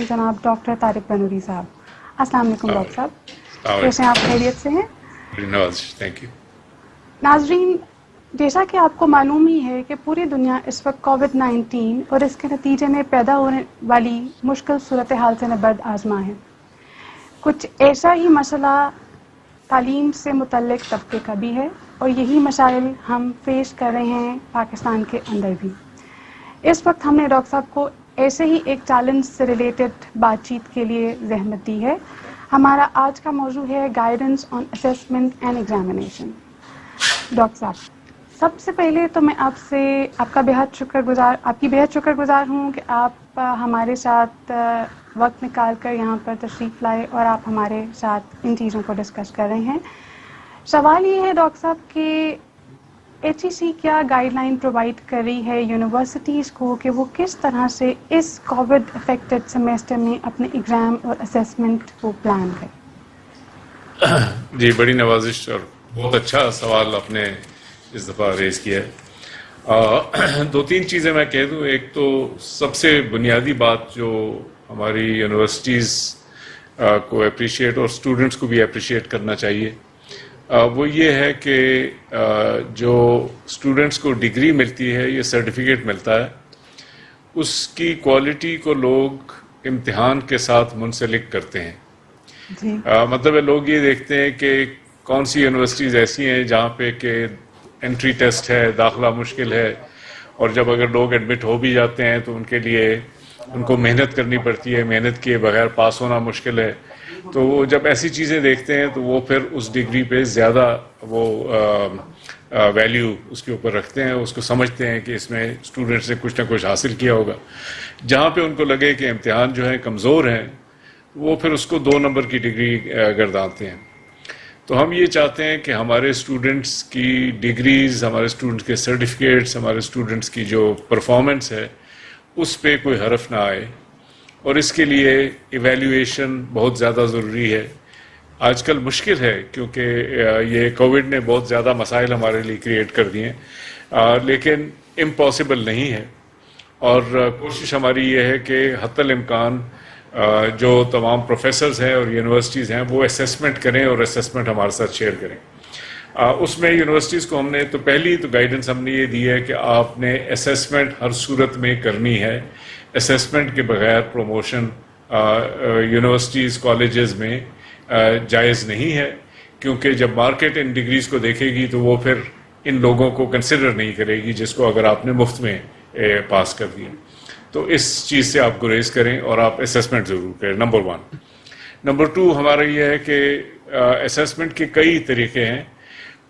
میزبان جناب ڈاکٹر طارق بنوری صاحب. السلام علیکم ڈاکٹر صاحب, کیسے ہیں آپ؟ خیریت سے ہیں؟ Thank you. ناظرین, جیسا کہ آپ کو معلوم ہی ہے کہ پوری دنیا اس وقت کووڈ-19 اور اس کے نتیجے میں پیدا ہونے والی مشکل صورتحال سے نبرد آزما ہے. کچھ ایسا ہی مسئلہ تعلیم سے متعلق طبقے کا بھی ہے اور یہی مسائل ہم فیس کر رہے ہیں پاکستان کے اندر بھی. اس وقت ہم نے ڈاکٹر صاحب کو ایسے ہی ایک چیلنج سے ریلیٹڈ بات چیت کے لیے زحمت دی ہے. ہمارا آج کا موضوع ہے guidance on assessment and examination. Doctor صاحب, سب سے پہلے تو میں آپ کی بےحد شکر گزار ہوں کہ آپ ہمارے ساتھ وقت نکال کر یہاں پر تشریف لائے اور آپ ہمارے ساتھ ان چیزوں کو ڈسکس کر رہے ہیں. سوال یہ ہے ڈاکٹر صاحب کہ ایچ ای سی کیا گائیڈ لائن پرووائڈ کر رہی ہے یونیورسٹیز کو کہ وہ کس طرح سے اس کووڈ افیکٹڈ سیمیسٹر میں اپنے ایگزام اور اسیسمنٹ کو پلان کریں؟ جی, بڑی نوازش اور بہت اچھا سوال آپ نے اس دفعہ ریز کیا ہے. دو تین چیزیں میں کہہ دوں. ایک تو سب سے بنیادی بات جو ہماری یونیورسٹیز کو اپریشیٹ اور اسٹوڈنٹس کو بھی اپریشیٹ کرنا چاہیے, وہ یہ ہے کہ جو اسٹوڈنٹس کو ڈگری ملتی ہے, یہ سرٹیفکیٹ ملتا ہے, اس کی کوالٹی کو لوگ امتحان کے ساتھ منسلک کرتے ہیں. جی. مطلب ہے لوگ یہ دیکھتے ہیں کہ کون سی یونیورسٹیز ایسی ہیں جہاں پہ کہ انٹری ٹیسٹ ہے, داخلہ مشکل ہے, اور جب اگر لوگ ایڈمٹ ہو بھی جاتے ہیں تو ان کے لیے ان کو محنت کرنی پڑتی ہے, محنت کیے بغیر پاس ہونا مشکل ہے. تو وہ جب ایسی چیزیں دیکھتے ہیں تو وہ پھر اس ڈگری پہ زیادہ وہ ویلیو اس کے اوپر رکھتے ہیں, اس کو سمجھتے ہیں کہ اس میں اسٹوڈنٹس نے کچھ نہ کچھ حاصل کیا ہوگا. جہاں پہ ان کو لگے کہ امتحان جو ہے کمزور ہیں, وہ پھر اس کو 2 نمبر کی ڈگری گردانتے ہیں. تو ہم یہ چاہتے ہیں کہ ہمارے اسٹوڈنٹس کی ڈگریز, ہمارے اسٹوڈنٹس کے سرٹیفکیٹس, ہمارے اسٹوڈنٹس کی جو پرفارمنس ہے اس پہ کوئی حرف نہ آئے, اور اس کے لیے ایویلیویشن بہت زیادہ ضروری ہے. آج کل مشکل ہے کیونکہ یہ کووڈ نے بہت زیادہ مسائل ہمارے لیے کریٹ کر دیے ہیں, لیکن امپاسبل نہیں ہے. اور کوشش ہماری یہ ہے کہ حتی الامکان جو تمام پروفیسرز ہیں اور یونیورسٹیز ہیں وہ اسیسمنٹ کریں اور اسیسمنٹ ہمارے ساتھ شیئر کریں. اس میں یونیورسٹیز کو ہم نے تو پہلی تو گائیڈنس ہم نے یہ دی ہے کہ آپ نے اسیسمنٹ ہر صورت میں کرنی ہے. اسیسمنٹ کے بغیر پروموشن یونیورسٹیز کالجز میں جائز نہیں ہے, کیونکہ جب مارکیٹ ان ڈگریز کو دیکھے گی تو وہ پھر ان لوگوں کو کنسیڈر نہیں کرے گی جس کو اگر آپ نے مفت میں پاس کر دیا. تو اس چیز سے آپ گریز کریں اور آپ اسیسمنٹ ضرور کریں, نمبر 1. نمبر 2 ہمارا یہ ہے کہ اسیسمنٹ کے کئی طریقے ہیں,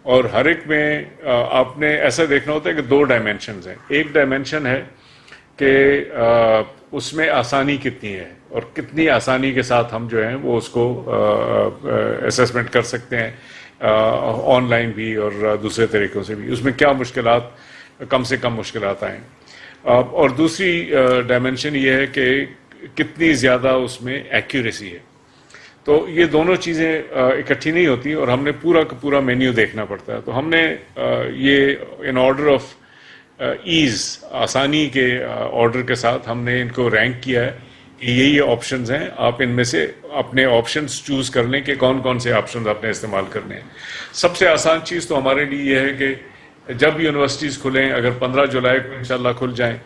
اور ہر ایک میں آپ نے ایسا دیکھنا ہوتا ہے کہ 2 ڈائمینشنز ہیں. ایک ڈائمینشن ہے کہ اس میں آسانی کتنی ہے اور کتنی آسانی کے ساتھ ہم جو ہیں وہ اس کو اسیسمنٹ کر سکتے ہیں, آن لائن بھی اور دوسرے طریقوں سے بھی. اس میں کیا مشکلات, کم سے کم مشکلات آئیں. اور دوسری ڈائمینشن یہ ہے کہ کتنی زیادہ اس میں ایکیوریسی ہے. تو یہ دونوں چیزیں اکٹھی نہیں ہوتی, اور ہم نے پورا کا پورا مینیو دیکھنا پڑتا ہے. تو ہم نے یہ ان آرڈر آف ایز, آسانی کے آرڈر کے ساتھ ہم نے ان کو رینک کیا ہے کہ یہ آپشنز ہیں, آپ ان میں سے اپنے آپشنز چوز کر لیں کہ کون کون سے آپشنز آپ نے استعمال کرنے ہیں. سب سے آسان چیز تو ہمارے لیے یہ ہے کہ جب یونیورسٹیز کھلیں, اگر 15 جولائی کو انشاءاللہ کھل جائیں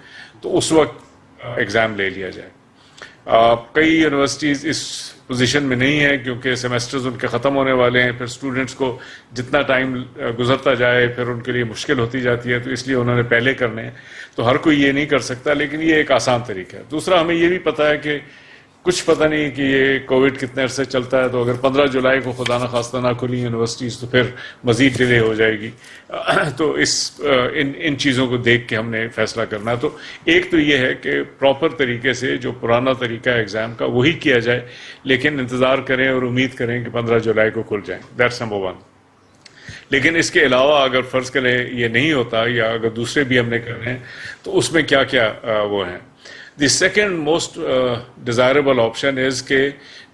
تو اس وقت ایگزام لے لیا جائے. کئی یونیورسٹیز اس پوزیشن میں نہیں ہیں کیونکہ سیمیسٹرز ان کے ختم ہونے والے ہیں, پھر اسٹوڈنٹس کو جتنا ٹائم گزرتا جائے پھر ان کے لیے مشکل ہوتی جاتی ہے, تو اس لیے انہوں نے پہلے کرنے ہیں. تو ہر کوئی یہ نہیں کر سکتا, لیکن یہ ایک آسان طریقہ ہے. دوسرا, ہمیں یہ بھی پتہ ہے کہ کچھ پتہ نہیں کہ یہ کووڈ کتنے عرصے چلتا ہے, تو اگر 15 جولائی کو خدا نخواستہ نہ کھلی یونیورسٹیز تو پھر مزید ڈیلے ہو جائے گی. تو ان چیزوں کو دیکھ کے ہم نے فیصلہ کرنا ہے. تو ایک تو یہ ہے کہ پراپر طریقے سے جو پرانا طریقہ ہے ایگزام کا وہی کیا جائے, لیکن انتظار کریں اور امید کریں کہ 15 جولائی کو کھل جائیں. That's number 1. لیکن اس کے علاوہ اگر فرض کریں یہ نہیں ہوتا یا اگر دوسرے بھی ہم نے کرنے ہیں تو اس میں کیا کیا وہ ہیں. The second most desirable option is کہ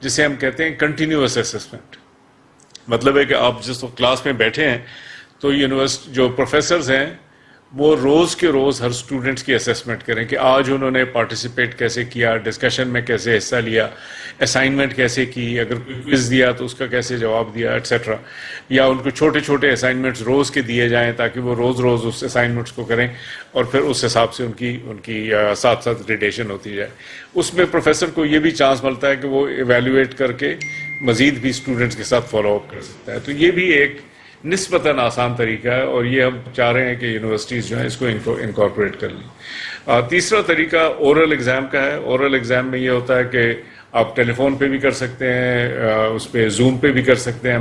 جسے ہم کہتے ہیں کنٹینیوس اسسمنٹ. مطلب ہے کہ آپ جس وقت کلاس میں بیٹھے ہیں تو یونیورسٹی جو پروفیسرز ہیں وہ روز کے روز ہر اسٹوڈنٹس کی اسیسمنٹ کریں کہ آج انہوں نے پارٹیسپیٹ کیسے کیا، ڈسکشن میں کیسے حصہ لیا، اسائنمنٹ کیسے کی، اگر کوئی کوئز دیا تو اس کا کیسے جواب دیا ایٹسیٹرا، یا ان کو چھوٹے چھوٹے اسائنمنٹس روز کے دیے جائیں تاکہ وہ روز روز اس اسائنمنٹس کو کریں اور پھر اس حساب سے ان کی ساتھ ساتھ گریڈیشن ہوتی جائے. اس میں پروفیسر کو یہ بھی چانس ملتا ہے کہ وہ ایویلویٹ کر کے مزید بھی اسٹوڈنٹس کے ساتھ فالو اپ کر سکتا ہے. تو یہ بھی ایک نسبتاً آسان طریقہ ہے اور یہ ہم چاہ رہے ہیں کہ یونیورسٹیز جو ہیں اس کو انکارپوریٹ کر لیں. تیسرا طریقہ اورل ایگزام کا ہے. اورل ایگزام میں یہ ہوتا ہے کہ آپ ٹیلی فون پہ بھی کر سکتے ہیں، اس پہ زوم پہ بھی کر سکتے ہیں،